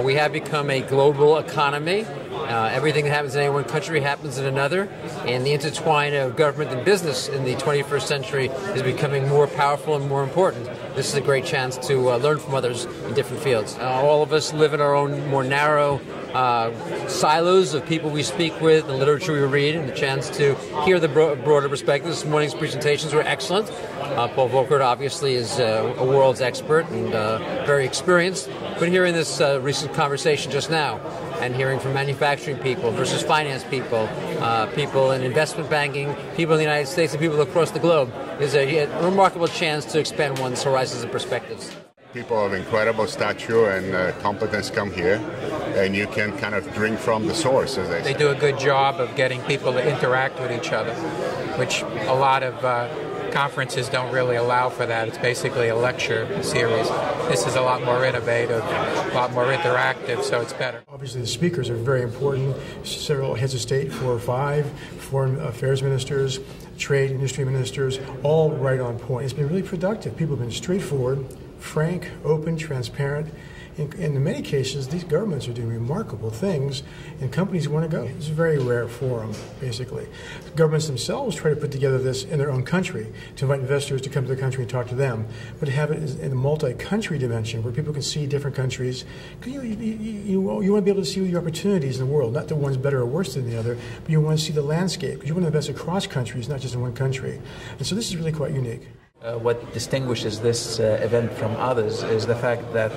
We have become a global economy. Everything that happens in any one country happens in another, and the intertwine of government and business in the 21st century is becoming more powerful and more important. This is a great chance to learn from others in different fields. All of us live in our own more narrow silos of people we speak with, the literature we read, and the chance to hear the broader perspectives. This morning's presentations were excellent. Paul Volcker obviously is a world's expert and very experienced, but hearing this recent conversation just now and hearing from manufacturing people versus finance people, people in investment banking, people in the United States and people across the globe is a remarkable chance to expand one's horizons and perspectives. People of incredible stature and competence come here, and you can kind of drink from the source, as they say. They do a good job of getting people to interact with each other, which a lot of conferences don't really allow for that. It's basically a lecture series. This is a lot more innovative, a lot more interactive, so it's better. Obviously, the speakers are very important. Several heads of state, 4 or 5, foreign affairs ministers, trade industry ministers, all right on point. It's been really productive. People have been straightforward, frank, open, transparent. In many cases, these governments are doing remarkable things, and companies want to go. It's a very rare forum, basically. Governments themselves try to put together this in their own country to invite investors to come to the country and talk to them, but to have it in a multi-country dimension where people can see different countries. You want to be able to see the opportunities in the world, not the one's better or worse than the other, but you want to see the landscape, because you want to invest across countries, not just in one country. And so this is really quite unique. What distinguishes this event from others is the fact that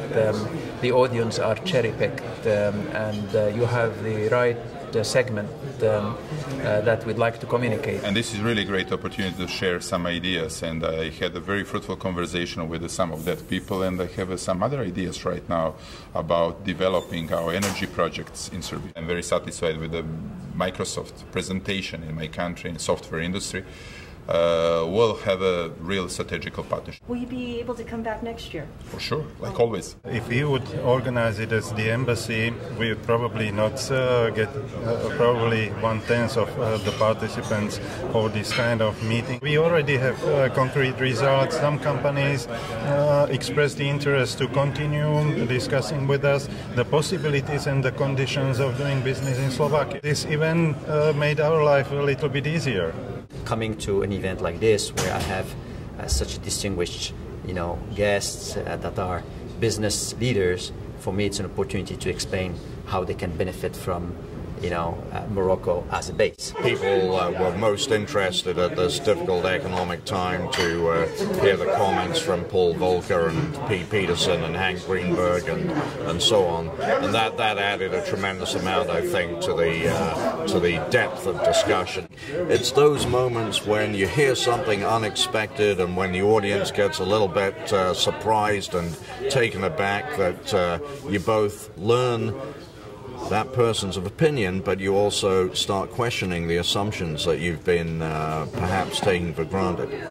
the audience are cherry-picked and you have the right segment that we'd like to communicate. And this is really a great opportunity to share some ideas, and I had a very fruitful conversation with some of that people, and I have some other ideas right now about developing our energy projects in Serbia. I'm very satisfied with the Microsoft presentation in my country in the software industry. We'll have a real strategical partnership. Will you be able to come back next year? For sure, like always. If we would organize it as the embassy, we would probably not get probably 1/10 of the participants for this kind of meeting. We already have concrete results. Some companies expressed the interest to continue discussing with us the possibilities and the conditions of doing business in Slovakia. This event made our life a little bit easier. Coming to an event like this, where I have such distinguished, guests that are business leaders, for me it's an opportunity to explain how they can benefit from, Morocco as a base. People were most interested at this difficult economic time to hear the comments from Paul Volcker and P. Peterson and Hank Greenberg and so on, and that added a tremendous amount, I think, to the depth of discussion. It's those moments when you hear something unexpected and when the audience gets a little bit surprised and taken aback that you both learn that person's opinion, but you also start questioning the assumptions that you've been perhaps taking for granted.